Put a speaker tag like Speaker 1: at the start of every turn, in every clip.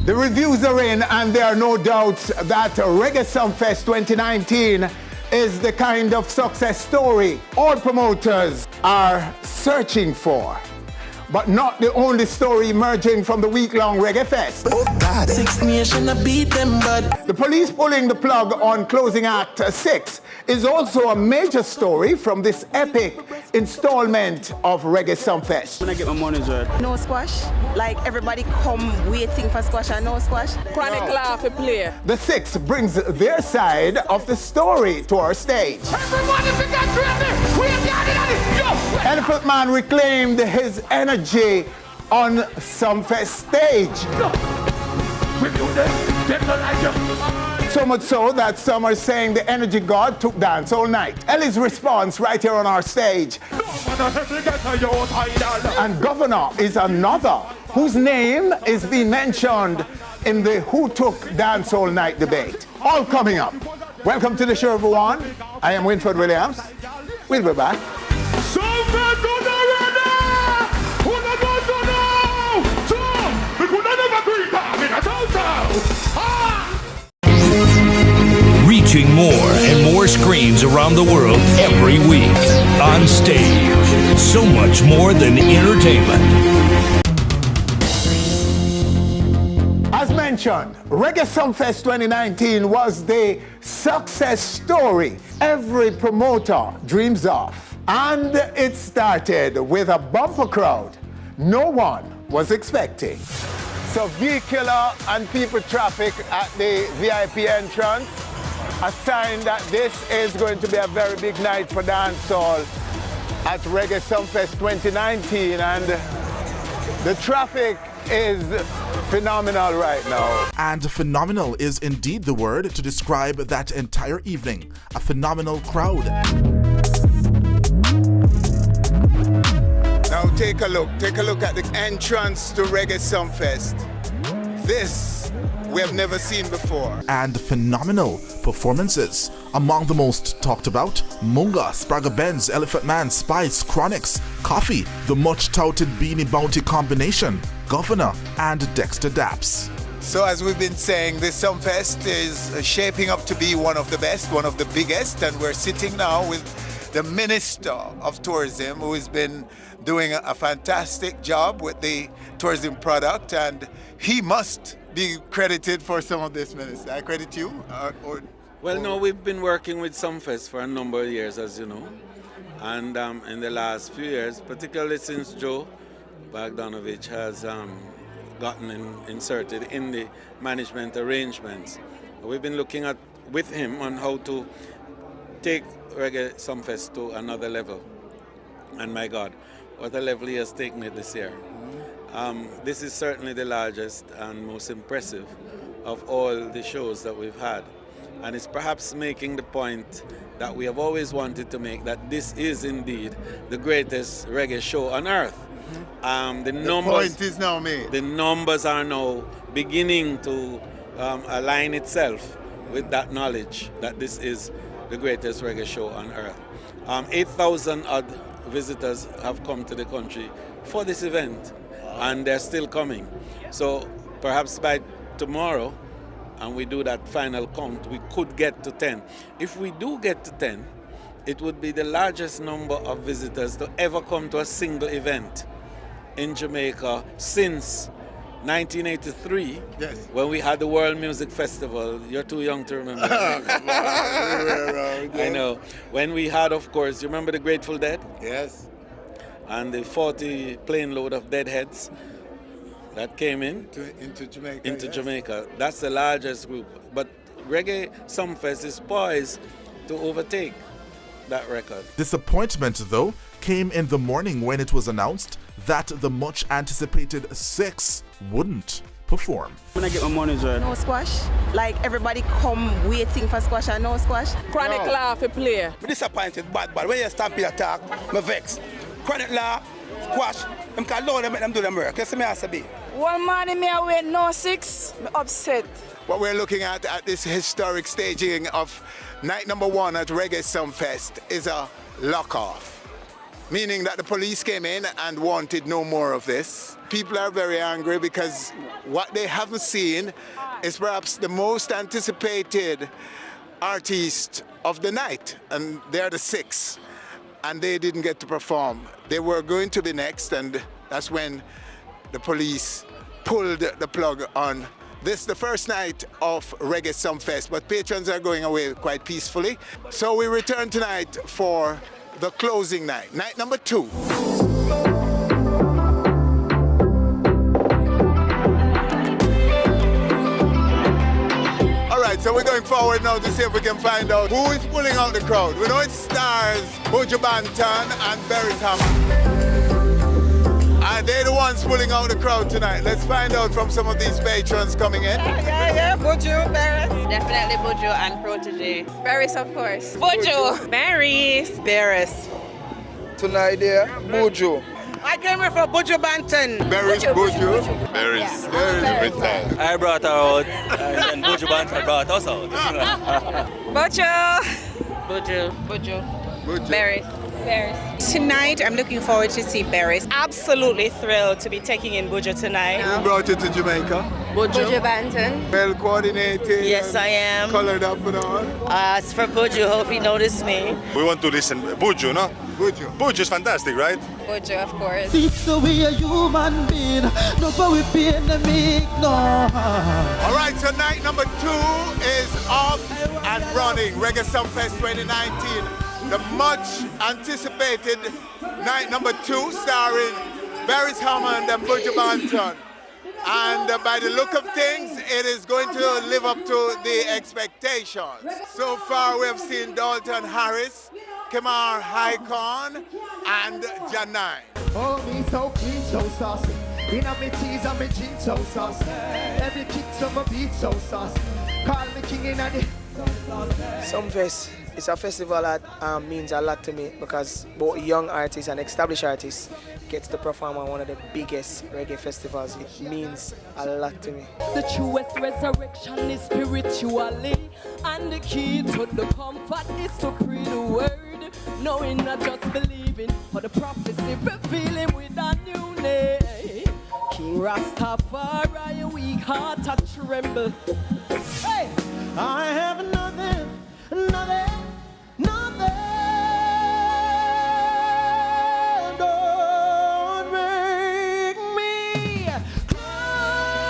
Speaker 1: The reviews are in, and there are no doubts that Reggae Sumfest 2019 is the kind of success story all promoters are searching for. But not the only story emerging from the week-long Reggae Fest.
Speaker 2: Oh God, Six Nation, I beat them, but
Speaker 1: the police pulling the plug on closing Act 6 is also a major story from this epic installment of Reggae Sumfest.
Speaker 3: When I get my money's worth.
Speaker 4: No squash. Like everybody come waiting for squash and no squash.
Speaker 5: Chronic laugh a player.
Speaker 1: The 6 brings their side of the story to our stage. Elephant Man reclaimed his energy on Sumfest stage. So much so that some are saying the energy god took dance all night. Ellie's response right here on our stage. And Governor is another whose name is being mentioned in the Who Took Dance All Night debate. All coming up. Welcome to the show, everyone. I am Winford Williams. We'll be back.
Speaker 6: Reaching more and more screens around the world every week. On stage, so much more than entertainment.
Speaker 1: As mentioned, Reggae Sumfest 2019 was the success story every promoter dreams of. And it started with a bumper crowd no one was expecting. So vehicular and people traffic at the VIP entrance, a sign that this is going to be a very big night for dancehall at Reggae Sumfest 2019, and the traffic is phenomenal right now.
Speaker 7: And phenomenal is indeed the word to describe that entire evening. A phenomenal crowd.
Speaker 1: Now take a look at the entrance to Reggae Sumfest. This we have never seen before.
Speaker 7: And phenomenal performances. Among the most talked about, Munga, Spragga Benz, Elephant Man, Spice, Chronics, Coffee, the much touted Beanie Bounty combination, Governor, and Dexter Daps.
Speaker 1: So as we've been saying, this Sumfest is shaping up to be one of the best, one of the biggest, and we're sitting now with the Minister of Tourism, who has been doing a fantastic job with the tourism product, and he must be credited for some of this, Minister. I credit you?
Speaker 3: Well, no, we've been working with Sumfest for a number of years, as you know. And in the last few years, particularly since Joe Bogdanovich has gotten inserted in the management arrangements, we've been looking at with him on how to take Reggae Sumfest to another level. And my God, what a level he has taken it this year. This is certainly the largest and most impressive of all the shows that we've had. And it's perhaps making the point that we have always wanted to make, that this is indeed the greatest reggae show on earth. The
Speaker 1: point is now made.
Speaker 3: The numbers are now beginning to align itself with that knowledge that this is the greatest reggae show on earth. 8,000 odd visitors have come to the country for this event, and they're still coming. So perhaps by tomorrow, and we do that final count, we could get to 10. If we do get to 10, it would be the largest number of visitors to ever come to a single event in Jamaica since 1983,
Speaker 1: yes,
Speaker 3: when we had the World Music Festival. You're too young to remember. I know. When we had, of course, you remember the Grateful Dead?
Speaker 1: Yes.
Speaker 3: And the 40 plane load of deadheads that came into
Speaker 1: Jamaica.
Speaker 3: Into
Speaker 1: yes.
Speaker 3: Jamaica. That's the largest group. But Reggae Sumfest is poised to overtake that record.
Speaker 7: Disappointment, though, came in the morning when it was announced that the much anticipated 6 wouldn't perform.
Speaker 3: When I get my money's worth.
Speaker 4: No squash. Like everybody come waiting for squash and no squash.
Speaker 5: Chronic laugh a player.
Speaker 2: I'm disappointed, but when you stop here talk, I'm vexed. Chronic law, squash, I'm called loan and make them do them work. You see me as a be.
Speaker 5: One man me away, no 6, me upset.
Speaker 1: What we're looking at this historic staging of night number 1 at Reggae Sumfest is a lock-off. meaning that the police came in and wanted no more of this. People are very angry because what they haven't seen is perhaps the most anticipated artist of the night, and they're the Six, and they didn't get to perform. They were going to be next, and that's when the police pulled the plug on this, the first night of Reggae Sumfest, but patrons are going away quite peacefully. So we return tonight for the closing night, night number 2. All right, so we're going forward now to see if we can find out who is pulling out the crowd. We know it stars Buju Banton and Berry's Hammer. And they're the ones pulling out the crowd tonight. Let's find out from some of these patrons coming in.
Speaker 4: Yeah, Buju, Barris.
Speaker 8: Definitely Buju and Protege.
Speaker 4: Barris, of course.
Speaker 8: Buju. Barris.
Speaker 4: Barris.
Speaker 9: Tonight there, Buju.
Speaker 4: I came here for Buju Banton.
Speaker 1: Barris, Buju.
Speaker 10: Barris every time.
Speaker 11: I brought her out, and Buju Banton brought us out.
Speaker 8: Buju.
Speaker 4: Buju.
Speaker 1: Buju.
Speaker 8: Barris.
Speaker 4: Tonight, I'm looking forward to see Barris.
Speaker 8: Absolutely thrilled to be taking in Buju tonight.
Speaker 1: Who brought you to Jamaica?
Speaker 8: Buju Banton.
Speaker 1: Well coordinated.
Speaker 8: Yes, I am.
Speaker 1: Colored up and all.
Speaker 8: As for Buju, hope he noticed me.
Speaker 10: We want to listen Buju, no?
Speaker 1: Buju.
Speaker 10: Buju is fantastic, right?
Speaker 8: Buju, of course.
Speaker 12: It's the way a human being, no for we pain them ignore.
Speaker 1: All right, so night number 2 is off and running. Reggae Sumfest 2019. The much anticipated night number 2 starring Barry's Hammond and Buju Banton. And by the look of things, it is going to live up to the expectations. So far, we have seen Dalton Harris, Kemar Haikon, and Janai.
Speaker 12: Oh, me so clean, so saucy. In a me tees and me jeans, so saucy. Every kick from my beat, so saucy. Call me king in a the
Speaker 9: Sumfest is a festival that means a lot to me because both young artists and established artists get to perform on one of the biggest reggae festivals. It means a lot to me.
Speaker 13: The truest resurrection is spiritually, and the key to the comfort is to pray the word, knowing not just believing, for the prophecy revealing with a new name. King Rastafari, weak heart a tremble. Hey,
Speaker 12: I have nothing. Don't make me cry.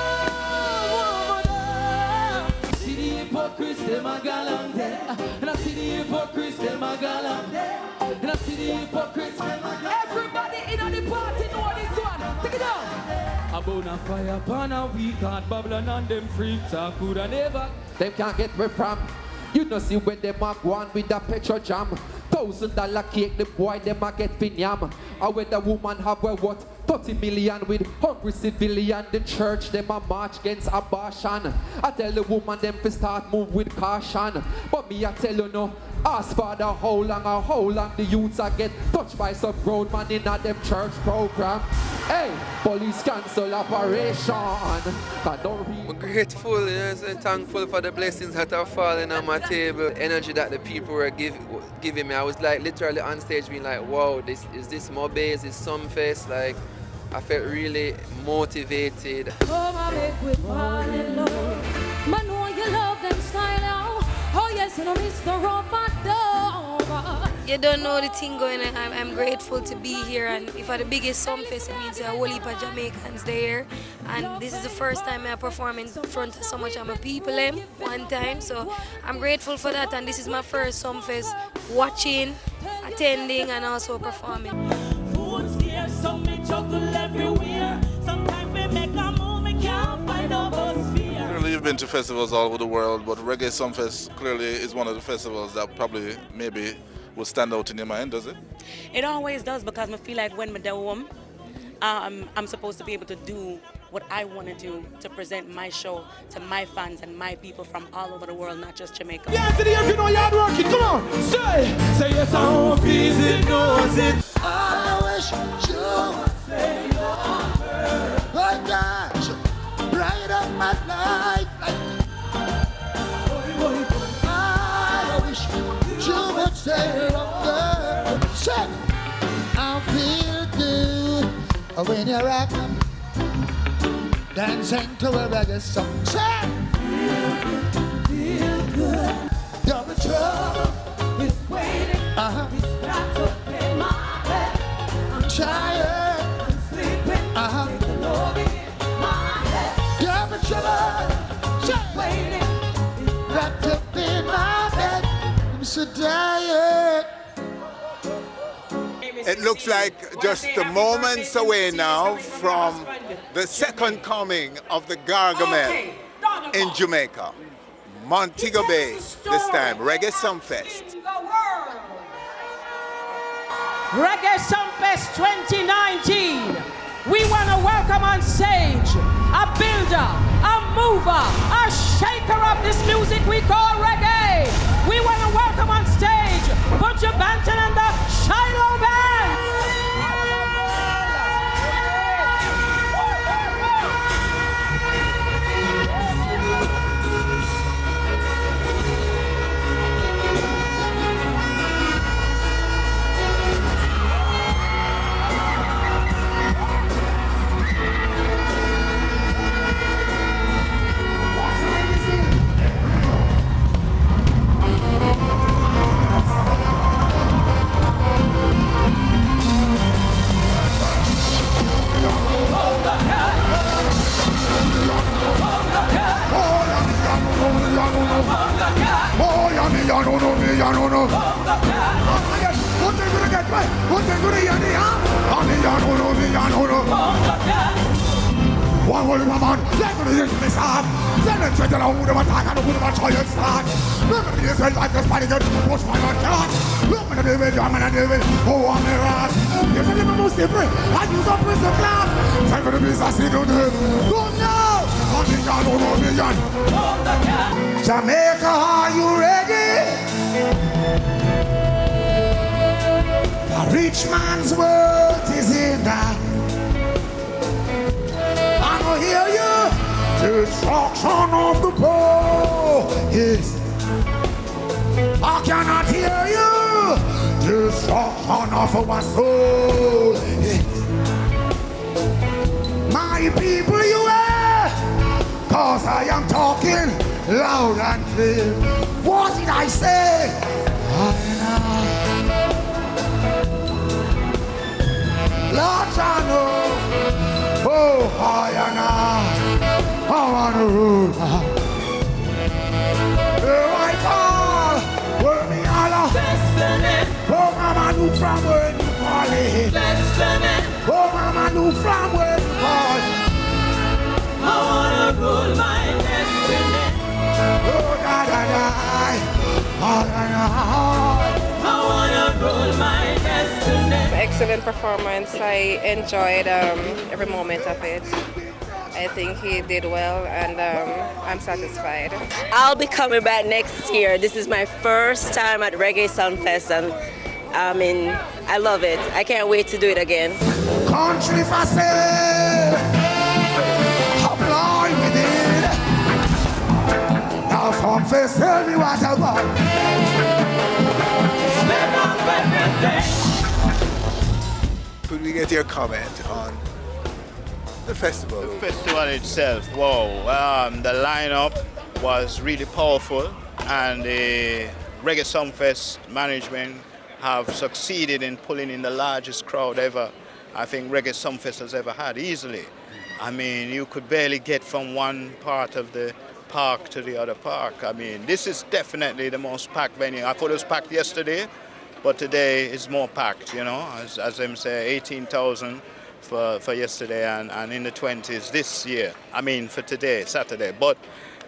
Speaker 12: See the hypocrites, them a gallant there. And I see the hypocrites, them a gallant there. And I see the hypocrites, them a gallant. Everybody in the party know this one. Take it down. About a fire pan a week and Babylon and them freaks are good and ever.
Speaker 14: Them can't get me from. You know see when them a go on with the petro jam. $1,000 cake, the boy them a get fin yam. Or when the woman have well what 30 million with hungry civilian. The church them a march against abortion. I tell the woman them to start move with caution. But me I tell you no. Ask for the how long the youths a get touched by some road man in a them church program. Hey, police cancel operation.
Speaker 9: I'm grateful, and thankful for the blessings that are falling on my table. The energy that the people were giving me. I was like literally on stage being like, wow, is this Mobe, is this Sumfest? Like, I felt really motivated.
Speaker 13: Come and make we fall in love. Man, know you love them style now. Oh yes, and I miss the rubber dog.
Speaker 15: You don't know the thing going on. I'm grateful to be here, and if I the biggest Sumfest, it means a whole heap of Jamaicans there. And this is the first time I perform in front of so much of my people one time. So I'm grateful for that, and this is my first Sumfest watching, attending, and also performing.
Speaker 13: Food scarce, so me juggle everywhere. Sometimes we make a move, we can't find a bus fare.
Speaker 10: Clearly you've been to festivals all over the world, but Reggae Sumfest clearly is one of the festivals that probably maybe will stand out in your mind, does it?
Speaker 8: It always does, because I feel like when I'm home, I'm supposed to be able to do what I want to do to present my show to my fans and my people from all over the world, not just Jamaica.
Speaker 12: Yeah, to the end, you know you're working. Come on, say yes, I won't visit, knows it. I wish you would say your word. Oh gosh, bright up my life. I wish you would say your word. Say, I
Speaker 16: when you rock, dancing to a reggae song. Feel good. Double trouble is waiting. It's wrapped up in my head. I'm tired. I'm sleeping. Take a look in my head. Double trouble is waiting. It's wrapped up in my bed. I'm so tired.
Speaker 1: It looks like just moments away now from the second coming of the Gargamel in Jamaica. Montego Bay this time, Reggae Sumfest.
Speaker 13: Reggae Sumfest 2019. We want to welcome on stage a builder, a mover, a shaker of this music we call reggae. We want to welcome on stage Butcher Banton and the Shiloh Band.
Speaker 16: One will man, let me into this heart. Then it's a little wood of attack and a wood of a child start. Look at this like this body get push my God. Look at the David, I'm in a David. Oh, I'm a rat. If I never most different, I use a prison class. Time for the business, I don't do. Go now. Jamaica, are you ready? A rich man's word is in that. I don't hear you. Destruction of the poor. Yes. I cannot hear you. Destruction of our soul. Yes. My people, you are. Cause I am talking loud and clear. What did I say? Lord, I know. Oh, I want to rule. Here I call. Where me all destiny. Oh, mama, do from where you call it. Destiny. Oh, mama, do from where you call it. I wanna rule my destiny. Oh, da da da. I wanna rule my destiny.
Speaker 4: Excellent performance. I enjoyed every moment of it. I think he did well, and I'm satisfied.
Speaker 17: I'll be coming back next year. This is my first time at Reggae Sumfest, and I love it. I can't wait to do it again.
Speaker 16: Country for sale. Apply with it. Now Sumfest, tell me what I want. Spend up everything.
Speaker 1: Could we get your comment on the festival?
Speaker 18: The festival itself, wow. The lineup was really powerful, and the Reggae Sumfest management have succeeded in pulling in the largest crowd ever I think Reggae Sumfest has ever had, easily. I mean, you could barely get from one part of the park to the other park. I mean, this is definitely the most packed venue. I thought it was packed yesterday, but today is more packed, you know, as them say, 18,000 for yesterday and in the 20s this year. I mean, for today, Saturday. But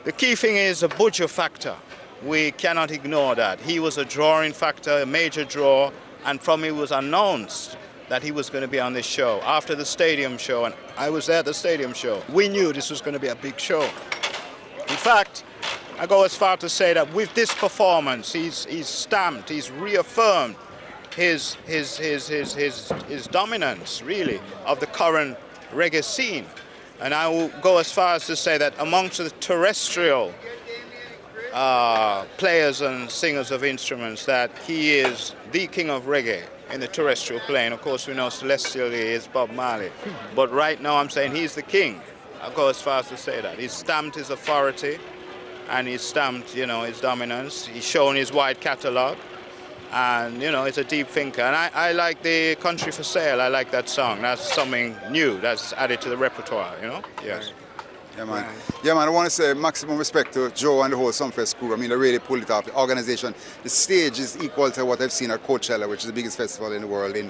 Speaker 18: the key thing is the budget factor. We cannot ignore that. He was a drawing factor, a major draw, and from it was announced that he was going to be on this show after the stadium show, and I was there at the stadium show. We knew this was going to be a big show. In fact, I go as far to say that with this performance, he's stamped, he's reaffirmed his dominance, really, of the current reggae scene. And I will go as far as to say that amongst the terrestrial players and singers of instruments, that he is the king of reggae. in the terrestrial plane. Of course, we know celestially is Bob Marley. But right now, I'm saying he's the king. I'll go as far as to say that. He's stamped his authority, and he's stamped, you know, his dominance. He's shown his wide catalogue, and, you know, he's a deep thinker. And I like the Country for Sale. I like that song. That's something new that's added to the repertoire, you know? Yes.
Speaker 19: Yeah, man. Yeah, man, I want to say maximum respect to Joe and the whole Sumfest crew. I mean, they really pulled it off. The organization, the stage is equal to what I've seen at Coachella, which is the biggest festival in the world in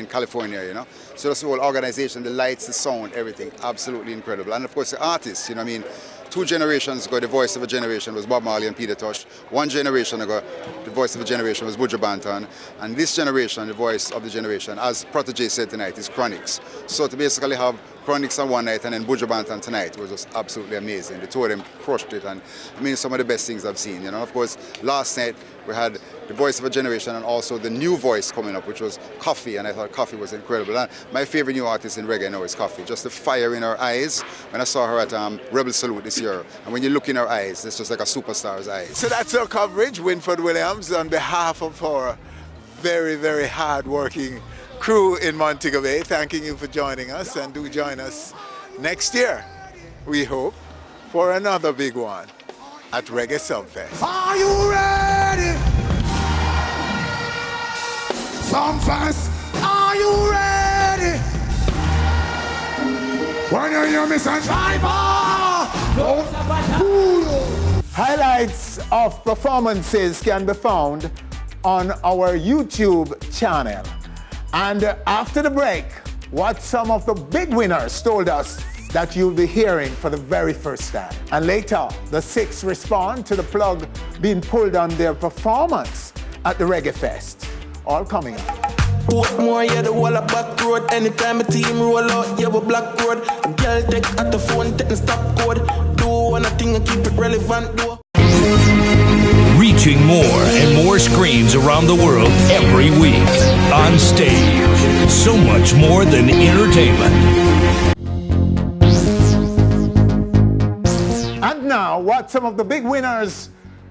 Speaker 19: California, you know. So that's the whole organization, the lights, the sound, everything, absolutely incredible. And of course, the artists, you know what I mean? 2 generations ago, the voice of a generation was Bob Marley and Peter Tosh. 1 generation ago, the voice of a generation was Buju Banton. And this generation, the voice of the generation, as Protege said tonight, is Chronix. So to basically have Chronix on one night and then Buju Banton tonight was just absolutely amazing. The 2 of them crushed it, and I mean, some of the best things I've seen. You know, of course, last night we had the voice of a generation and also the new voice coming up, which was Coffee, and I thought Coffee was incredible. And my favorite new artist in reggae now is Coffee. Just the fire in her eyes when I saw her at Rebel Salute this year, and when you look in her eyes, it's just like a superstar's eyes.
Speaker 1: So that's our coverage. Winford Williams, on behalf of our very, very hard-working crew in Montego Bay, thanking you for joining us, and do join us next year, we hope, for another big one at Reggae Sumfest.
Speaker 16: Are you ready? Sumfest, are you ready? When you hear me say driver,
Speaker 1: Highlights of performances can be found on our YouTube channel. And after the break, what some of the big winners told us that you'll be hearing for the very first time. And later, the 6 respond to the plug being pulled on their performance at the Reggae Fest. All coming up.
Speaker 20: What more, yeah, the wall of back road. Anytime a team roll out, yeah, we black road. A girl take at the phone, take the stop code. Do one thing and keep it relevant, do.
Speaker 6: Reaching more and more screens around the world every week. On Stage, so much more than entertainment.
Speaker 1: And now, what some of the big winners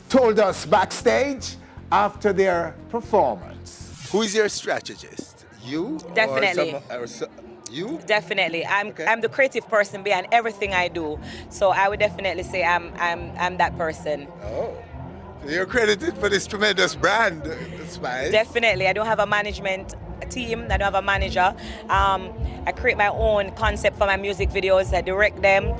Speaker 1: told us backstage after their performance.
Speaker 21: Who is your strategist? You?
Speaker 22: Definitely.
Speaker 21: You?
Speaker 22: Definitely. I'm the creative person behind everything I do. So I would definitely say I'm that person.
Speaker 21: Oh. So you're credited for this tremendous brand, Spice.
Speaker 22: Definitely. I don't have a management team. I don't have a manager. I create my own concept for my music videos. I direct them.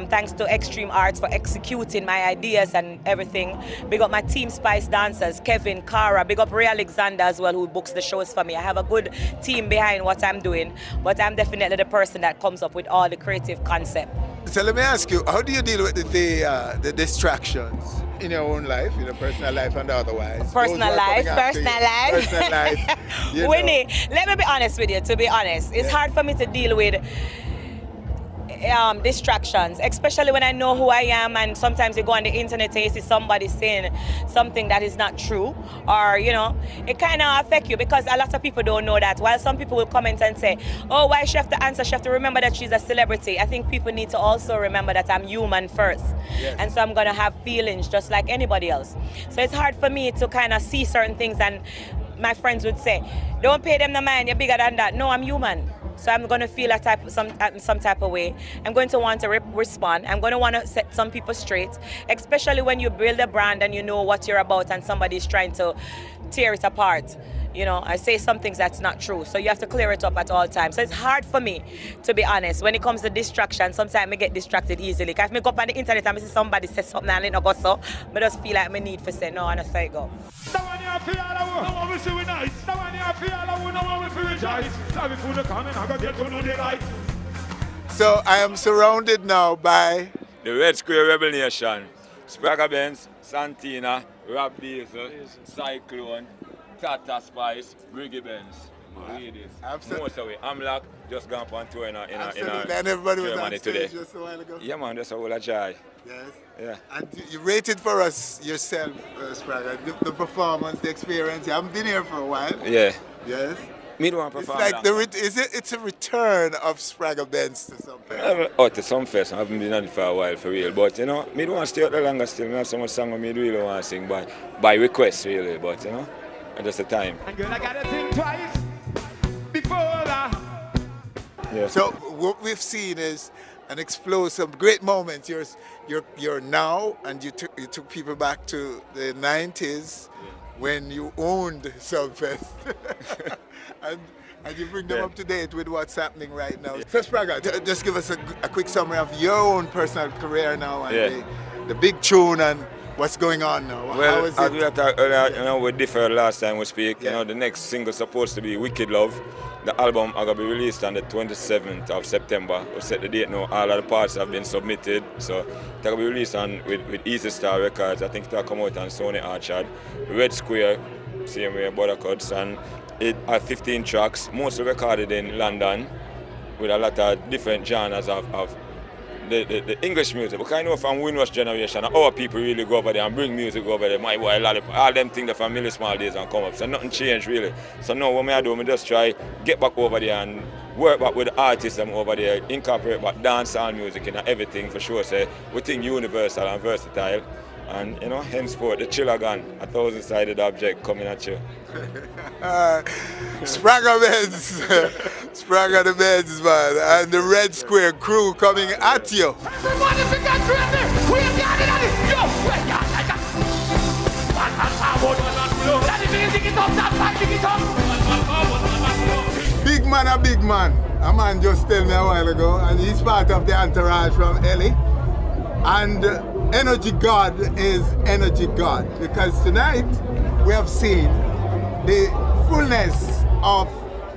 Speaker 22: Thanks to Extreme Arts for executing my ideas and everything. Big up my team Spice dancers, Kevin, Cara. Big up Ray Alexander as well, who books the shows for me. I have a good team behind what I'm doing, but I'm definitely the person that comes up with all the creative concept.
Speaker 21: So let me ask you, how do you deal with the distractions in your own life, in your personal life and otherwise?
Speaker 22: Personal life. Winnie, let me be honest with you, to be honest. It's hard for me to deal with distractions, especially when I know who I am, and sometimes you go on the internet and you see somebody saying something that is not true, or, you know, it kind of affects you, because a lot of people don't know that. While some people will comment and say, oh, why she have to answer? She have to remember that she's a celebrity. I think people need to also remember that I'm human first. Yes. And so I'm going to have feelings just like anybody else. So it's hard for me to kind of see certain things, and my friends would say, don't pay them the mind, you're bigger than that. No, I'm human. So I'm going to feel some type of way. I'm going to want to respond. I'm going to want to set some people straight, especially when you build a brand and you know what you're about and somebody's trying to tear it apart. You know, I say some things that's not true. So you have to clear it up at all times. So it's hard for me, to be honest. When it comes to distraction, sometimes I get distracted easily. If I go up on the internet and I see somebody say something and I don't go so, I just feel like I need to say no, and I say go.
Speaker 21: So I am surrounded now by
Speaker 23: the Red Square Rebel Nation, Spragga Benz, Santina, Rob Diesel, Cyclone, Tata Spice, Reggae Benz. Absolutely. Amlock just gone on tour in
Speaker 21: and everybody was on stage today. Just a while ago.
Speaker 23: Yeah, man, that's a whole joy.
Speaker 21: Yes.
Speaker 23: Yeah.
Speaker 21: And you rated for us yourself, Spragga, the performance, the experience. You haven't been here for a while.
Speaker 23: Yeah.
Speaker 21: Yes.
Speaker 23: Me don't want to perform.
Speaker 21: It's like it's a return of Spragga Benz to Sumfest.
Speaker 23: To Sumfest. I haven't been on it for a while, for real. But, you know, me don't want to stay out the longer still. I have so much song me really want to sing by request, really. But, you know, just the time.
Speaker 16: And girl, I gotta think twice.
Speaker 21: Yeah. So what we've seen is an explosive, great moments. You're now, and you took people back to the 90s when you owned Sumfest, and you bring them up to date with what's happening right now. So Spraga, just give us a quick summary of your own personal career now and the big tune and what's going on now.
Speaker 23: Well, as we talked earlier, we differed last time we speak. The next single supposed to be Wicked Love. The album is going to be released on the 27th of September. We set the date now. All of the parts have been submitted. So it's going to be released with Easy Star Records. I think it'll come out on Sony Orchard. Red Square, same way, Buttercuts. And it has 15 tracks, mostly recorded in London with a lot of different genres of the English music. Because I know from Windrush generation, our people really go over there and bring music over there. My boy, all them things from Millie Small days and come up. So nothing changed really. So now what I do, I just try get back over there and work back with the artists over there, incorporate back dancehall music and everything for sure. So we think universal and versatile. And henceforth the chiller gun, a 1,000-sided object coming at you.
Speaker 21: Spraga Benz, Spraga the Benz, man, and the Red Square crew coming at you.
Speaker 12: Everybody get ready. We got it. Yo, we got it. That is music is up, that music is up.
Speaker 21: Big man, a big man. A man just told me a while ago, and he's part of the entourage from Ellie. And Energy God is Energy God, because tonight we have seen the fullness of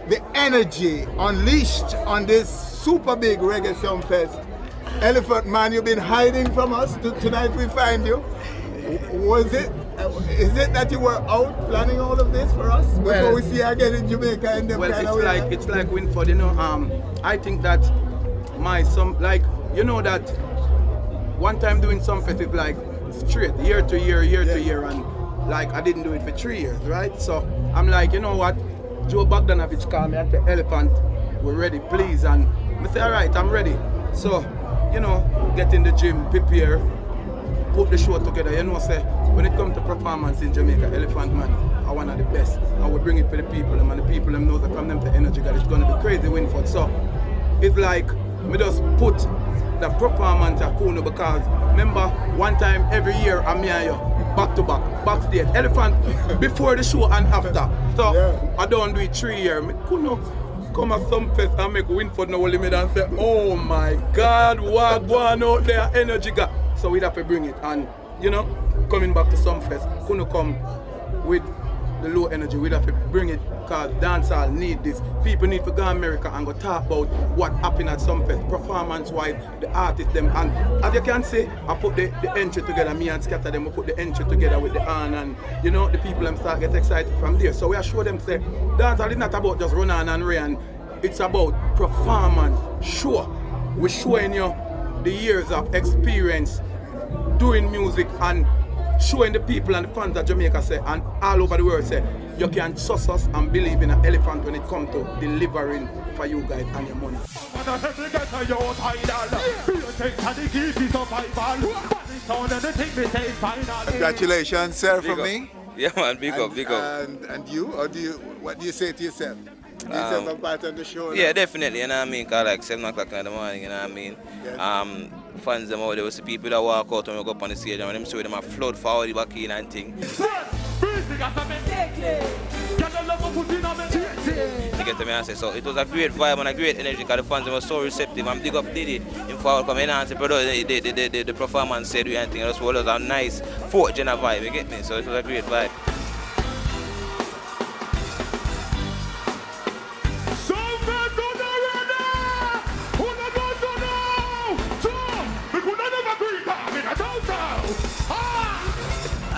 Speaker 21: the energy unleashed on this super big Reggae Sumfest. Elephant Man, you've been hiding from us. Tonight we find you. Is it that you were out planning all of this for us before we see you again in Jamaica? In
Speaker 2: It's like Winford, I think that that one time doing Sumfest is like straight, year to year, and like I didn't do it for 3 years, right? So I'm like, you know what? Joe Bogdanovich called me and said, Elephant, we're ready, please. And I say, all right, I'm ready. So, get in the gym, prepare, put the show together. Say, when it comes to performance in Jamaica, Elephant Man are one of the best. I would bring it for the people, and the people know that from them to energy, that it's going to be crazy Winford. So it's like, me just put the performance at Kuno, because remember one time every year I'm here back to back, backstage. Elephant before the show and after. So I don't do it 3 years. I Kuno come at Sumfest and make Winford no limit and say, oh my God, what going out there, energy got. So we'd have to bring it, and coming back to Sumfest, Kuno come with the low energy, we'd have to bring it, because dancehall need this. People need to go to America and go talk about what happened at Sumfest, performance-wise, the artists them. And as you can see, I put the entry together, me and Scatter them, we put the entry together with the An, and the people them start get excited from there. So we show them say, dancehall is not about just run on and rain, it's about performance. Sure, we're showing you the years of experience doing music and showing the people and the fans of Jamaica say, and all over the world say, you can trust us and believe in an elephant when it comes to delivering for you guys and your money.
Speaker 21: Congratulations, sir, from me.
Speaker 11: Yeah, man, big up.
Speaker 21: And you? Or what do you say to yourself? Do you yourself a part of the show?
Speaker 11: Yeah, definitely, Cause like 7 o'clock in the morning, Yes. Fans them out there, we see people that walk out when we go up on the stage, and when them show them a flood forward back in and things. You get to me and say, so it was a great vibe and a great energy, because the fans were so receptive, and big up Diddy in forward coming and the performance said we and things. It was a nice 4th gen vibe, you get me? So it was a great vibe.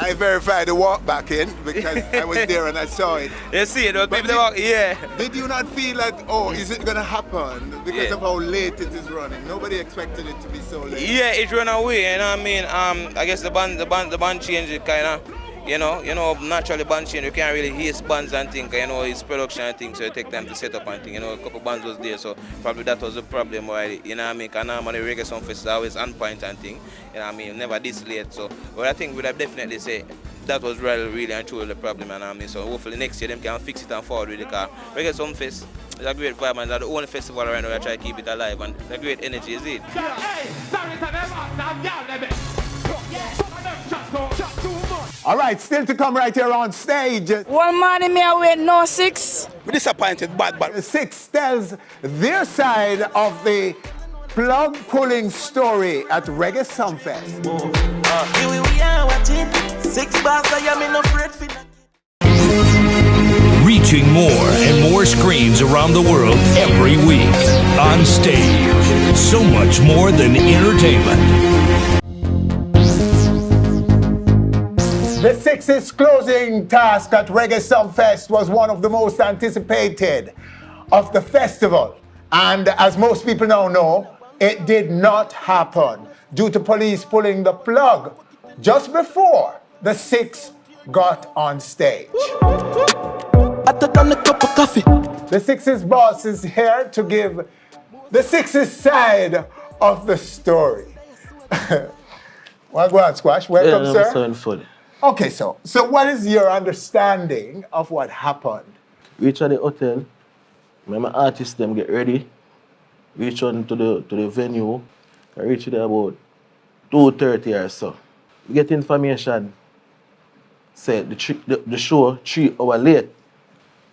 Speaker 21: I verified the walk back in because I was there and I saw it.
Speaker 11: You see it, people walk, yeah.
Speaker 21: Did you not feel like, is it going to happen because of how late it is running? Nobody expected it to be so late.
Speaker 11: Yeah, it ran away, I guess the band changed it kind of. Naturally band change, you can't really hear bands and things, it's production and things, so it take time to set up and things, a couple bands was there, so probably that was the problem why, because normally Reggae Sumfest is always on point and things, never this late, so, but I think we'd have definitely say, that was really and truly the problem, and I mean, so hopefully next year them can fix it and forward with the car. Reggae Sumfest is a great vibe, and it's the only festival around where I try to keep it alive, and the great energy is it.
Speaker 1: All right, still to come right here on stage.
Speaker 3: One man in me away, no 6.
Speaker 1: We're disappointed, but the 6 tells their side of the plug pulling story at Reggae Sumfest.
Speaker 20: Here we are watching 6 bars, I am in afraid for that.
Speaker 6: Reaching more and more screens around the world every week. On stage. So much more than entertainment.
Speaker 1: The 6's closing task at Reggae Sumfest was one of the most anticipated of the festival. And as most people now know, it did not happen due to police pulling the plug just before the 6 got on stage. The 6's boss is here to give the 6's side of the story. Well, go on, Squash. Welcome, sir. Okay, so what is your understanding of what happened?
Speaker 5: Reach at the hotel, my artists them get ready, reach on to the venue, I reach there about 2:30 or so. We get information, say the show 3 hours late.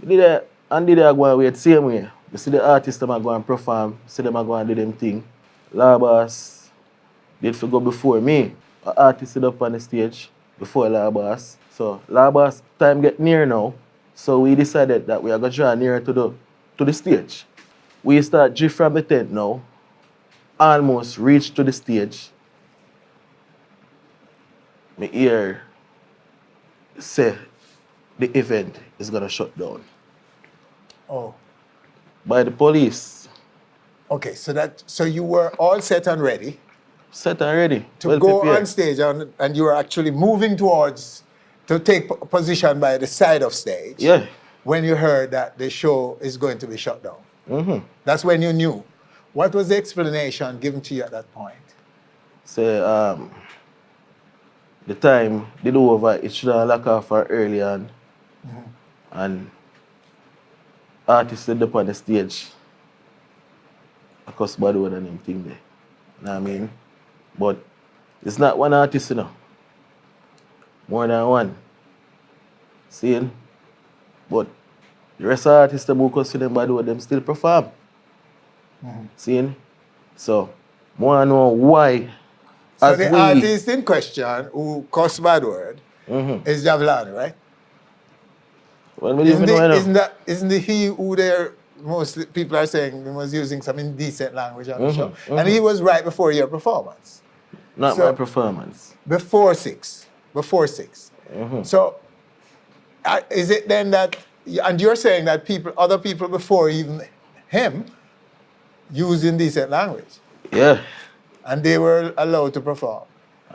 Speaker 5: We did I go and wait same way. We see the artists them go and perform, see them go and do them thing. Labas did for go before me. An artist sit up on the stage before Labas. So Labas time get near now. So we decided that we are going to draw nearer to the stage. We start drift from the tent now. Almost reach to the stage. My ear say the event is going to shut down.
Speaker 1: Oh.
Speaker 5: By the police.
Speaker 1: Okay, so you were all set and ready.
Speaker 5: Set and ready.
Speaker 1: To go on stage and you were actually moving towards to take position by the side of stage.
Speaker 5: Yeah.
Speaker 1: When you heard that the show is going to be shut down.
Speaker 5: Mm-hmm.
Speaker 1: That's when you knew. What was the explanation given to you at that point?
Speaker 5: Say, the time did over, it should have locked off early on. Mm-hmm. And artists stood up on the stage. Of course, bad one and anything there. You know what I mean? But it's not one artist, you know. More than one. See? But the rest of the artists who consider them bad one, them still perform. Mm-hmm. See? So, I know why.
Speaker 1: So the artist in question who cussed bad word is Javlani, right?
Speaker 5: Well,
Speaker 1: isn't it he who there most people are saying he was using some indecent language on the show? And he was right before your performance.
Speaker 5: Not my performance.
Speaker 1: Before 6. So is it then that, and you're saying that other people before even him used indecent language?
Speaker 5: Yeah.
Speaker 1: And they were allowed to perform?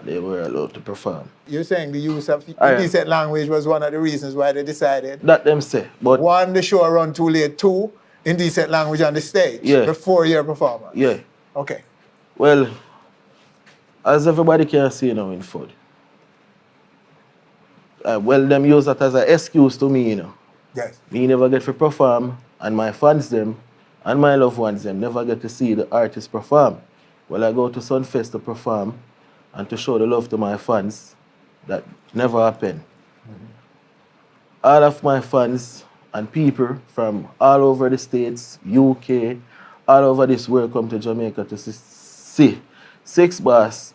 Speaker 5: They were allowed to perform.
Speaker 1: You're saying the use of indecent language was one of the reasons why they decided?
Speaker 5: That them say, but...
Speaker 1: 1, the show run too late. 2, indecent language on the stage.
Speaker 5: Yeah.
Speaker 1: Before your performance.
Speaker 5: Yeah.
Speaker 1: Okay.
Speaker 5: Well, as everybody can see now in Ford, well, them use that as an excuse to me, you know.
Speaker 1: Yes.
Speaker 5: Me never get to perform, and my fans them, and my loved ones them, never get to see the artist perform. Well, I go to Sumfest to perform and to show the love to my fans. That never happened. All of my fans and people from all over the States, UK, all over this world come to Jamaica to see 6 bars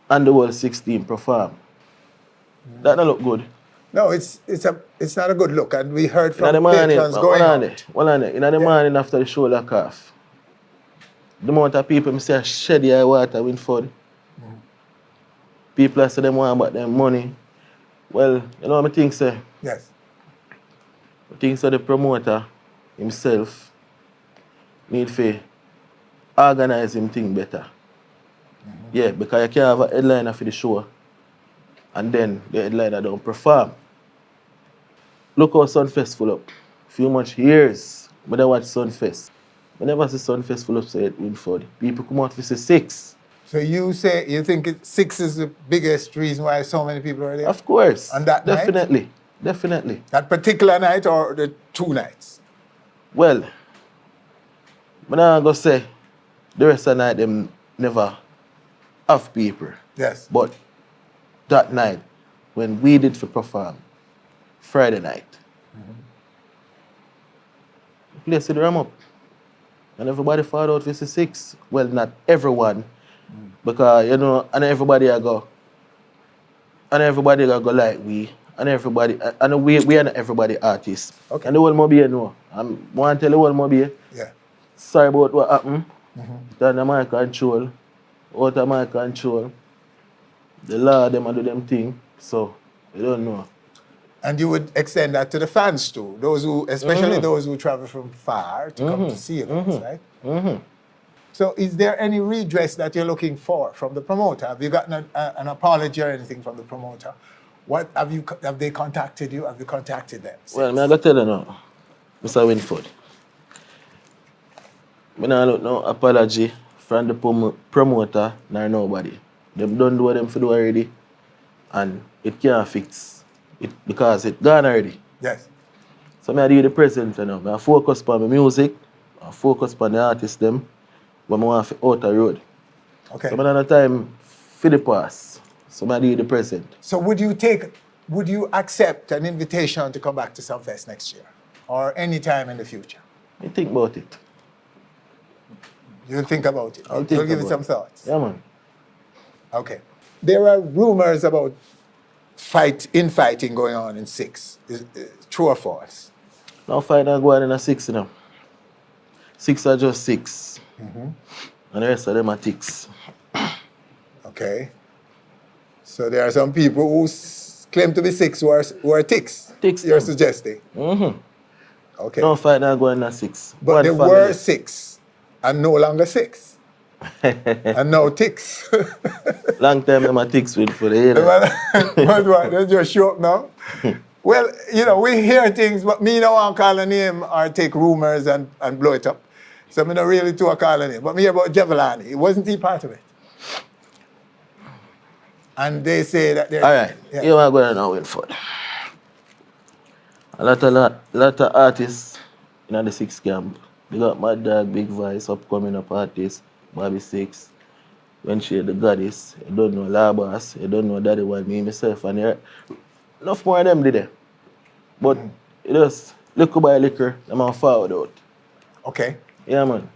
Speaker 5: and the whole 16 perform. That don't look good.
Speaker 1: No, it's not a good look, and we heard from patrons going on.
Speaker 5: In the morning after the show lock off, the amount of people I say shed your water in Ford. People say them want about their money. Well, you know what I think, say?
Speaker 1: Yes.
Speaker 5: I think so the promoter himself need to organize him thing better. Yeah, because you can't have a headliner for the show and then the headliner don't perform. Look how Sumfest full up. Few much years, I watch Sumfest. I never see Sumfest full up so it win for. People come out to see 6.
Speaker 1: So you think Six is the biggest reason why so many people are there?
Speaker 5: Of course.
Speaker 1: On that night?
Speaker 5: Definitely.
Speaker 1: That particular night or the 2 nights?
Speaker 5: Well, I'm not going to say the rest of the night them never have people.
Speaker 1: Yes.
Speaker 5: But that night, when we did for perform, Friday night, the place did ram up. And everybody found out this is Six. Well, not everyone, because, you know, and everybody go like we. And everybody, and we are not everybody artists.
Speaker 1: Okay.
Speaker 5: And the whole Mobile know. I want to tell the whole Mobile.
Speaker 1: Yeah.
Speaker 5: Sorry about what happened. It's under my control. Out of my control. The law, them do them thing. So, you don't know.
Speaker 1: And you would extend that to the fans too. Those who, especially those who travel from far to come to see you guys, right? So is there any redress that you're looking for from the promoter? Have you gotten an apology or anything from the promoter? What have they contacted you? Have you contacted them?
Speaker 5: Well, I'm going to tell you now, Mr. Winford. I don't look no apology from the promoter nor nobody. Them done do what them for do already, and it can't fix it because it gone already.
Speaker 1: Yes.
Speaker 5: So I do the present now. I focus on my music, I focus on the artists them, but I want to out the road.
Speaker 1: Okay.
Speaker 5: So I don't have time for the past. So I do the present.
Speaker 1: So would you accept an invitation to come back to Sumfest next year? Or any time in the future?
Speaker 5: I think about it.
Speaker 1: You'll think about it?
Speaker 5: I'll think
Speaker 1: You'll give it
Speaker 5: about
Speaker 1: some thoughts?
Speaker 5: Yeah, man.
Speaker 1: Okay. There are rumors about infighting going on in Six. Is true or false?
Speaker 5: No fight not going in a 6 now. 6 are just 6. And the rest of them are ticks.
Speaker 1: Okay. So there are some people who claim to be Six who are ticks.
Speaker 5: Ticks.
Speaker 1: You're suggesting. Okay.
Speaker 5: No fight not going in a 6.
Speaker 1: But
Speaker 5: One
Speaker 1: there
Speaker 5: family.
Speaker 1: were 6 and no longer 6. And now ticks.
Speaker 5: Long time them are ticks with for the head.
Speaker 1: What? They just show up now? Well, you know, we hear things, but me no want call a name or take rumors and blow it up. So I'm not really to call a name. But me hear about Javelani. Wasn't he part of it? And they say that they're...
Speaker 5: All right, here we are going now, Winford. A lot of artists in the 6 camp. They got Mad Dog, Big Voice, upcoming up artists, Bobby Six, when she the goddess, you don't know Labas, you don't know Daddy One, me, myself, and there enough more of them did there. But it just liquor by liquor, them are forward out.
Speaker 1: Okay.
Speaker 5: Yeah, man.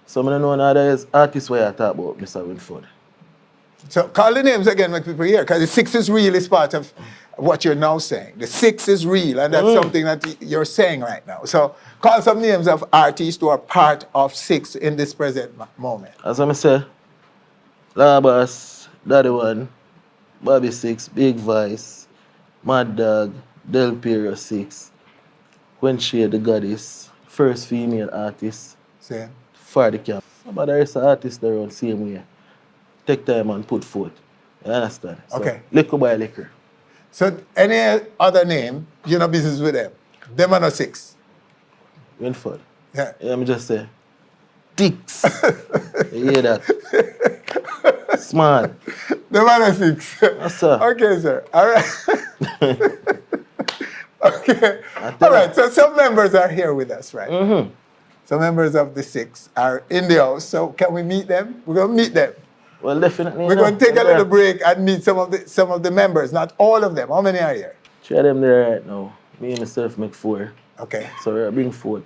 Speaker 5: So I don't know another artists where I talk about, Mr. Winford.
Speaker 1: So call the names again, make people hear, because the 6 is real is part of what you're now saying. The 6 is real, and that's something that you're saying right now. So call some names of artists who are part of 6 in this present moment.
Speaker 5: As I say, Labas, Daddy One, Bobby Six, Big Voice, Mad Dog, Del Piero 6, When She the Goddess, first female artist for the camp. But the rest of the artists they're on same way. Take time and put forth. You understand? So,
Speaker 1: Okay.
Speaker 5: Liquor by liquor.
Speaker 1: So any other name, you know business with them. Them are not 6.
Speaker 5: Winford.
Speaker 1: Yeah.
Speaker 5: Let me just say, dicks. You hear that? Smart.
Speaker 1: Them are not 6.
Speaker 5: Yes, sir.
Speaker 1: Okay, sir. All right. Okay. All right. So some members are here with us, right? Some members of the 6 are in the house. So can we meet them? We're gonna meet them.
Speaker 5: Well, definitely.
Speaker 1: We're going to take a little break and meet some of the members, not all of them. How many are here?
Speaker 5: 3 of them there right now. Me and myself make 4.
Speaker 1: Okay.
Speaker 5: So we bring 4.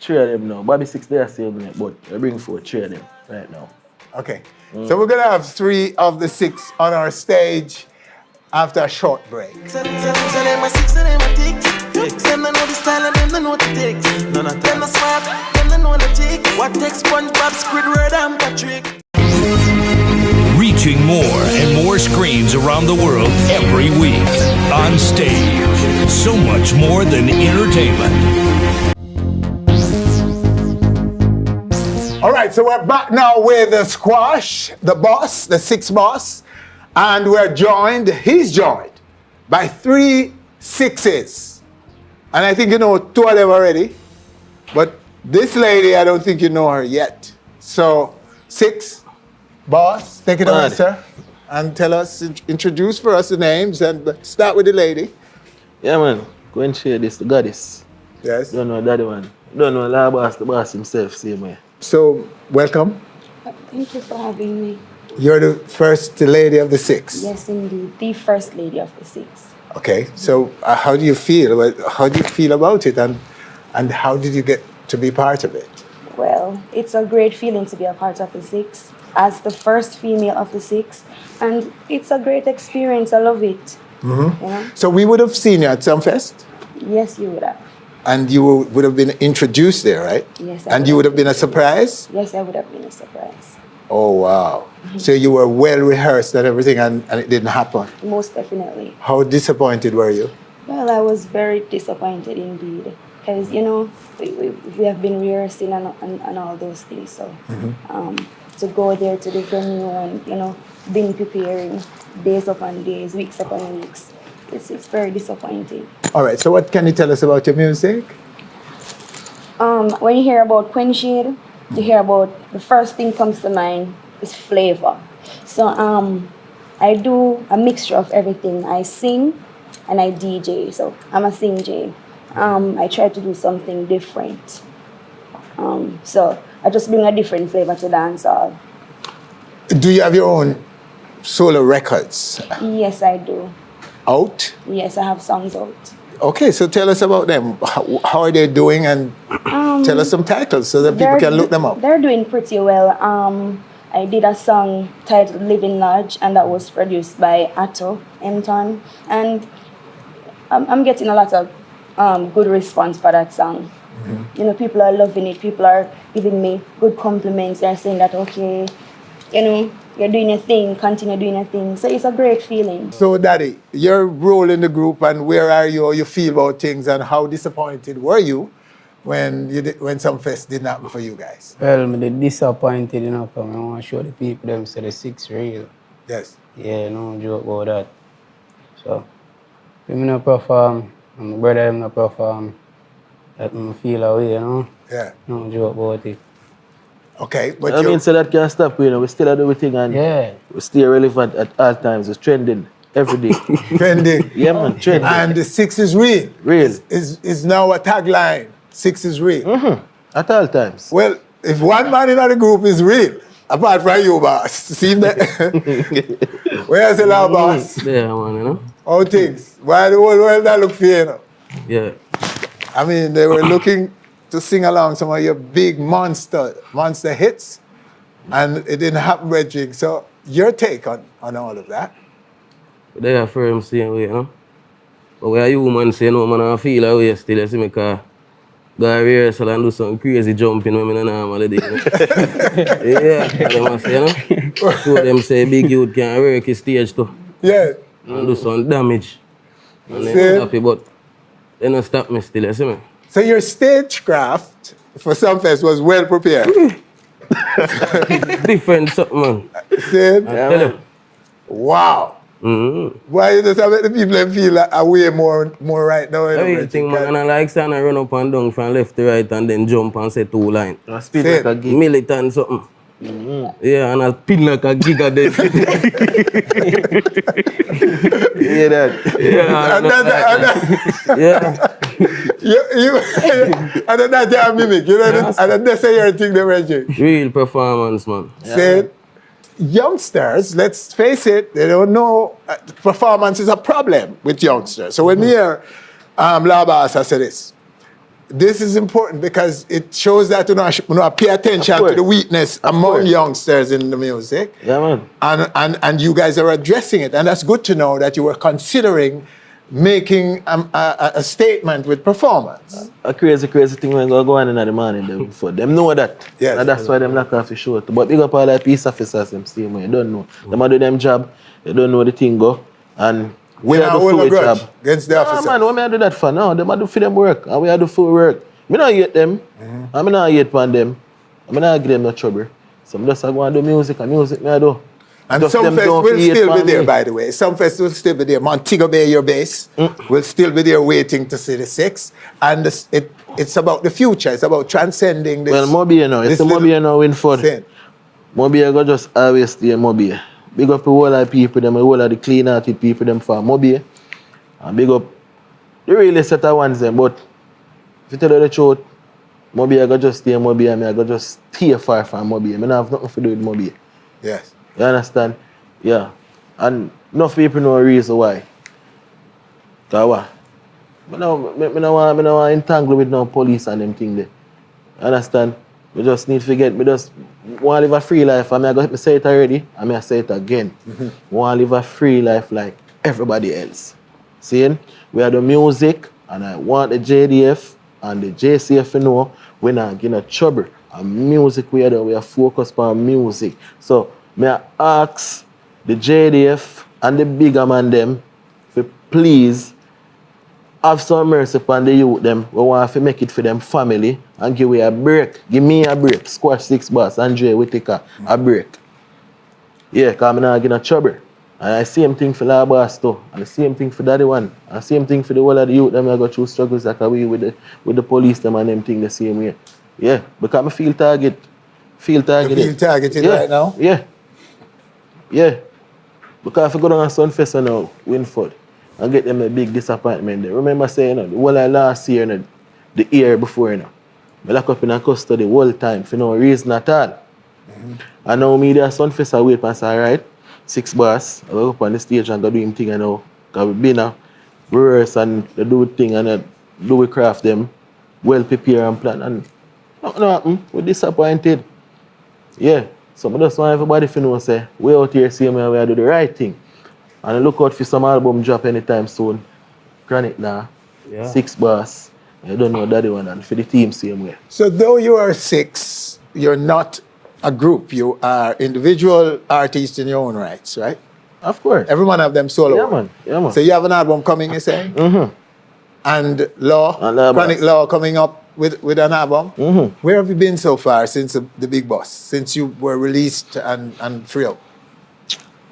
Speaker 5: 3 of them now. Bobby Six there still bring it, but we bring 4, 3 of them right now.
Speaker 1: Okay. So we're going to have 3 of the 6 on our stage after a short break.
Speaker 20: So them a 6 and them a ticks. Them don't know the style and them don't know the ticks. Them not smart, them don't know the ticks. What takes SpongeBob, Squidward and Patrick?
Speaker 6: Reaching more and more screens around the world every week. On stage, so much more than entertainment.
Speaker 1: All right, so we're back now with the Squash, the boss, the 6 boss, and he's joined by 3 6s. And I think you know 2 of them already, but this lady, I don't think you know her yet. So 6, Boss, take it away,
Speaker 5: Man.
Speaker 1: sir. And tell us, introduce for us the names and start with the lady.
Speaker 5: Yeah, man. Go and share this, the goddess.
Speaker 1: Yes.
Speaker 5: Don't know daddy one. Don't know La Boss, the boss himself, same way.
Speaker 1: So, welcome.
Speaker 7: Thank you for having me.
Speaker 1: You're the first lady of the six.
Speaker 7: Yes, indeed. The first lady of the six.
Speaker 1: Okay, so how do you feel? How do you feel about it, and how did you get to be part of it?
Speaker 7: Well, it's a great feeling to be a part of the six as the first female of the six, and it's a great experience. I love it.
Speaker 1: Mm-hmm.
Speaker 7: You know?
Speaker 1: So we would have seen you at Sumfest,
Speaker 7: Yes, you would have.
Speaker 1: and you would have been introduced there, right?
Speaker 7: Yes.
Speaker 1: And you would have been a surprise?
Speaker 7: Yes, I would have been a surprise.
Speaker 1: Oh, wow. So you were well rehearsed and everything, and it didn't happen.
Speaker 7: Most definitely.
Speaker 1: How disappointed were you?
Speaker 7: Well, I was very disappointed indeed, because we have been rehearsing and all those things. So to go there to the venue and been preparing days upon days, weeks upon weeks, it's very disappointing.
Speaker 1: All right, so what can you tell us about your music?
Speaker 7: When you hear about Quenchade, you hear about the first thing comes to mind is flavor. So I do a mixture of everything. I sing and I DJ. So I'm a sing J. I try to do something different. So I just bring a different flavor to dancehall.
Speaker 1: Do you have your own solo records
Speaker 7: Yes, I do.
Speaker 1: out?
Speaker 7: Yes, I have songs out.
Speaker 1: Okay, so tell us about them. How are they doing, and tell us some titles so that people can look them up.
Speaker 7: They're doing pretty well. I did a song titled Living Lodge, and that was produced by Atto Emton. And I'm getting a lot of good response for that song. People are loving it. People are giving me good compliments. They're saying that, okay, you're doing your thing, continue doing your thing. So it's a great feeling.
Speaker 1: So, Daddy, your role in the group, and where are you, how you feel about things, and how disappointed were you when Sumfest didn't happen for you guys?
Speaker 9: Well, I'm disappointed, because I want to show the people them say the six real.
Speaker 1: Yes.
Speaker 9: Yeah, no joke about that. So, when I not perform, and my brother not perform, that I feel away,
Speaker 1: Yeah.
Speaker 9: No joke about it.
Speaker 1: Okay, but
Speaker 5: I mean, so that can't stop, we still do everything, and we stay relevant at all times. It's trending every day.
Speaker 1: Trending.
Speaker 5: Yeah, man, trending.
Speaker 1: And the six is real.
Speaker 5: Real.
Speaker 1: Is now a tagline. Six is real.
Speaker 5: At all times.
Speaker 1: Well, if one man in the group is real, apart from you, boss, see that? Where's the law, boss?
Speaker 9: Yeah, man,
Speaker 1: How things? Why the whole world that look for you,
Speaker 9: Yeah.
Speaker 1: I mean, they were looking to sing along some of your big monster hits, and it didn't happen, Reggie. So your take on all of that?
Speaker 9: They are firm same way, But where you man say no, man, I feel away still, you see me car. Go rehearsal and do some crazy jumping when I normally do. Yeah, they must say, So them say big youth can work his stage too.
Speaker 1: Yeah.
Speaker 9: And do some damage. And
Speaker 1: See?
Speaker 9: then stop it, but they don't stop me still, you see me?
Speaker 1: So your stagecraft for Sumfest was well prepared.
Speaker 9: Different something, man.
Speaker 1: See?
Speaker 9: Tell you.
Speaker 1: Wow.
Speaker 9: Mm-hmm.
Speaker 1: Why you just make the people feel like a way more right now?
Speaker 9: Everything, man. And I like saying I run up and down from left to right and then jump and say two lines.
Speaker 5: Speed like a gig.
Speaker 9: Militant something. Yeah, and I spin like a giga then.
Speaker 5: Yeah, that.
Speaker 1: Yeah. And then that's your mimic. And then that's your thing, the Reggie.
Speaker 9: Real performance, man.
Speaker 1: Said, youngsters, let's face it, they don't know performance is a problem with youngsters. So when we hear Labas, I say this is important because it shows that you know pay attention to the weakness among youngsters in the music.
Speaker 5: Yeah, man.
Speaker 1: And you guys are addressing it. And that's good to know that you were considering making a statement with performance.
Speaker 5: A crazy thing when go on in the morning them for them know that.
Speaker 1: Yes.
Speaker 5: And that's why them knock off the show. But big up all the peace officers them same way. You don't know. Them do them job, they don't know the thing go. And we are do full job
Speaker 1: against the officers.
Speaker 5: Man, what me do that for now? Them do for them work and we are do full work. Me not hate them. I me not hate on them. I me not give them no trouble. So I just go and do music and music me I do.
Speaker 1: And
Speaker 5: just
Speaker 1: Sumfest will still be there, by the way. Sumfest will still be there. Montego Bay, your base, will still be there waiting to see the six. And it's about the future. It's about transcending this.
Speaker 5: Well, more be you know. It's more be you know win for. Mobile go just always stay Mobile. Big up the whole of the people, them, the whole of the clean-hearted people, them for Mobile. And big up the really set of ones, them. But if you tell you the truth, Mobile go just stay Mobile, and I go just stay far from Mobile. I don't have nothing to do with Mobile.
Speaker 1: Yes.
Speaker 5: You understand? Yeah. And enough people know the reason why. Because what? I don't want to entangle with no police and them thing there. You understand? We just need to forget. We just want to live a free life. I mean, I say it already, and I say it again.
Speaker 1: Mm-hmm.
Speaker 5: Want to live a free life like everybody else. Seeing? We have the music, and I want the JDF and the JCF to know we're not getting trouble. And music we are focused on music. So, may I ask the JDF and the bigger man them to please have some mercy upon the youth them. We want to make it for them family and give me a break. Give me a break. Squash 6 Boss, Andre Whittaker, a break. Yeah, because I'm not getting trouble. And the same thing for La Boss too. And the same thing for Daddy One. And the same thing for the whole of the youth them I go through struggles like we with the police them and them thing the same way. Yeah, because I feel targeted.
Speaker 1: You feel targeted right now?
Speaker 5: Yeah. Yeah. Because if I go down on Sumfest and now, Winford, and get them a big disappointment there. Remember saying, the whole of last year, the year before, I lock up in a custody the whole time for no reason at all. Mm-hmm. And now me there Sumfest I wait and say, all right, 6 Boss, I go up on the stage and go do him thing and now. Because we've been rehearse and they do thing and do we craft them, well prepared and plan. And nothing happen, we're disappointed. Yeah. So I just want everybody to know, say, we out here see me and we do the right thing. And I look out for some album drop anytime soon. Chronic now, 6 Boss. I don't know Daddy One and for the team same way.
Speaker 1: So though you are 6, you're not a group. You are individual artists in your own rights, right?
Speaker 5: Of course.
Speaker 1: Everyone have them solo.
Speaker 5: Yeah, man. Yeah, man.
Speaker 1: So you have an album coming, you say?
Speaker 5: Mm-hmm.
Speaker 1: And Chronic Law coming up with an album.
Speaker 5: Mm-hmm.
Speaker 1: Where have you been so far since the Big Boss? Since you were released and free up?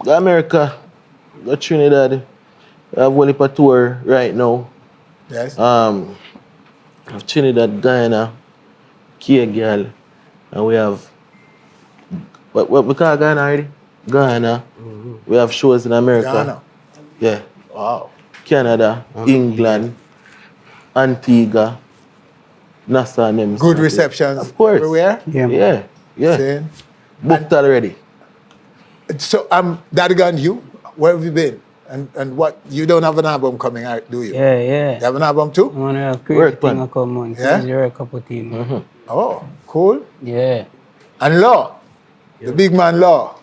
Speaker 5: Go America. Go Trinidad. I have one a tour right now.
Speaker 1: Yes.
Speaker 5: I have Trinidad, Guyana, Kia Girl, and we have what we call Guyana already? Guyana. Mm-hmm. We have shows in America.
Speaker 1: Ghana.
Speaker 5: Yeah.
Speaker 1: Wow.
Speaker 5: Canada, England, Antigua, Nassau, and them.
Speaker 1: Good receptions.
Speaker 5: Of course.
Speaker 1: Everywhere?
Speaker 5: Yeah.
Speaker 1: Same.
Speaker 5: Booked already.
Speaker 1: So Daddy Gun, you, where have you been? And what, you don't have an album coming out, do you?
Speaker 10: Yeah.
Speaker 1: You have an album too?
Speaker 10: I want to have creative thing to come on.
Speaker 1: Yeah?
Speaker 10: You're a couple team.
Speaker 5: Mm-hmm.
Speaker 1: Oh, cool.
Speaker 10: Yeah.
Speaker 1: And Law, the big man Law,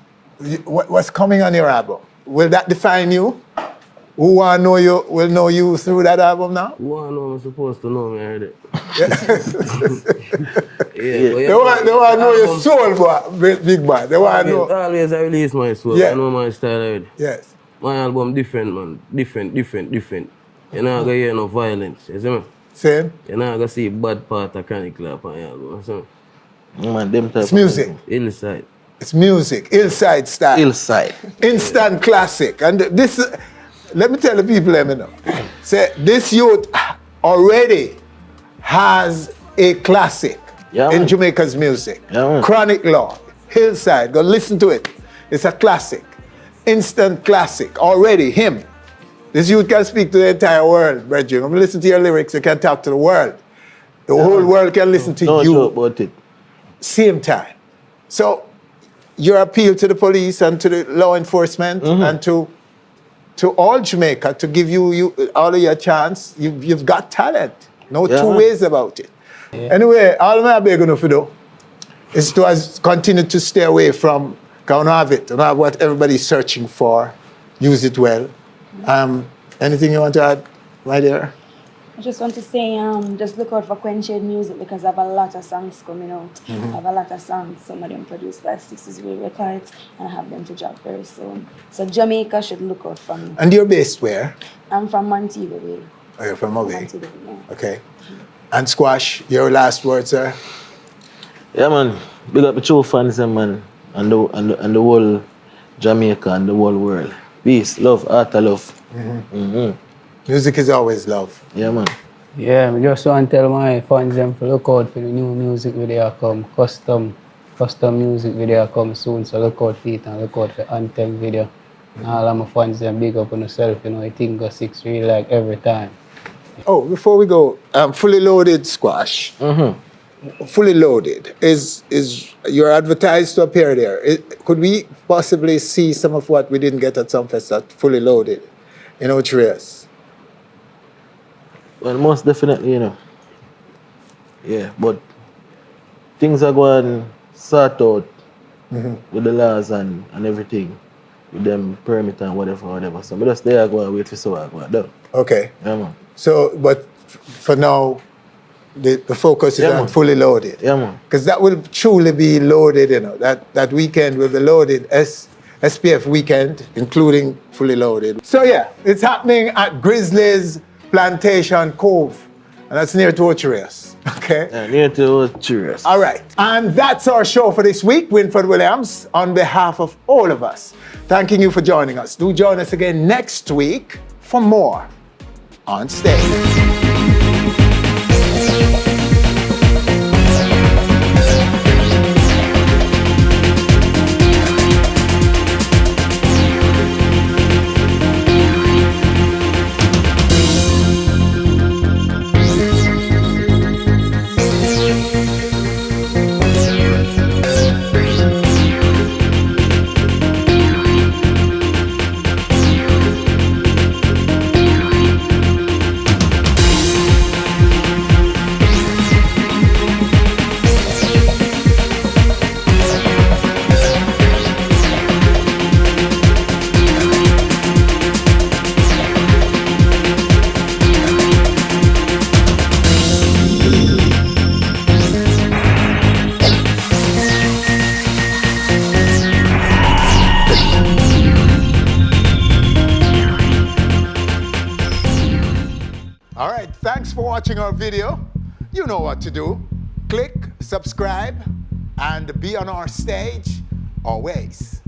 Speaker 1: what's coming on your album? Will that define you? Who want to know you will know you through that album now?
Speaker 9: Who want to know I'm supposed to know me already?
Speaker 1: They want to know your soul, boy, big man. They want to know.
Speaker 9: Always I release my soul.
Speaker 1: Yeah.
Speaker 9: I know my style already.
Speaker 1: Yes.
Speaker 9: My album different, man. Different. You're not going to hear no violence. You see me?
Speaker 1: Same.
Speaker 9: You're not going to see bad part of Chronic Law on your album. You see me?
Speaker 5: Man, them type
Speaker 1: it's music.
Speaker 9: Hillside.
Speaker 1: It's music. Hillside style.
Speaker 5: Hillside.
Speaker 1: Instant classic. And this, let me tell the people, let me know. Say, this youth already has a classic in Jamaica's music. Chronic Law. Hillside. Go listen to it. It's a classic. Instant classic. Already, him. This youth can speak to the entire world, Bridget. When you listen to your lyrics, you can talk to the world. The whole world can listen to you.
Speaker 5: Talk about it.
Speaker 1: Same time. So, your appeal to the police and to the law enforcement and to all Jamaica to give you all of your chance. You've got talent. No two ways about it. Yeah. Anyway, all I'm begging to do is to continue to stay away from, don't have it. Don't have what everybody's searching for. Use it well. Anything you want to add, my dear?
Speaker 7: I just want to say, just look out for Quench Music because I have a lot of songs coming out. I have a lot of songs, some of them produced by 60s Records, and I have them to drop very soon. So Jamaica should look out for me.
Speaker 1: And you're based where?
Speaker 7: I'm from Montego Bay.
Speaker 1: Oh, you're from Montego?
Speaker 7: Montego, yeah.
Speaker 1: Okay. And Squash, your last words, sir?
Speaker 5: Yeah, man. Big up the true fans, man, and the whole Jamaica and the whole world. Peace, love, art, love.
Speaker 1: Music is always love.
Speaker 5: Yeah, man.
Speaker 10: Yeah, I just want to tell my fans them to look out for the new music where they are come. Custom, custom music video come soon, so look out for it and look out for Anthem video. And all of my fans them big up on yourself, you know, I think Yxng X really like every time.
Speaker 1: Oh, before we go, Fully Loaded Squash. Fully Loaded is you're advertised to appear there. Could we possibly see some of what we didn't get at Sumfest at Fully Loaded in Otrias?
Speaker 5: Well, most definitely, you know. Yeah, but things are going sort out with the laws and everything, with them permit and whatever. So I just there go and wait for so I go do.
Speaker 1: Okay.
Speaker 5: Yeah, man.
Speaker 1: So, but for now, the focus is on Fully Loaded.
Speaker 5: Yeah, man.
Speaker 1: Because that will truly be loaded, you know. That weekend will be loaded. SPF weekend, including Fully Loaded. So yeah, it's happening at Grizzly's Plantation Cove. And that's near to Otrias. Okay?
Speaker 5: Yeah, near to Otrias.
Speaker 1: All right. And that's our show for this week. Winford Williams, on behalf of all of us, thanking you for joining us. Do join us again next week for more On Stage. Thanks for watching our video. You know what to do. Click, subscribe, and be on our stage always.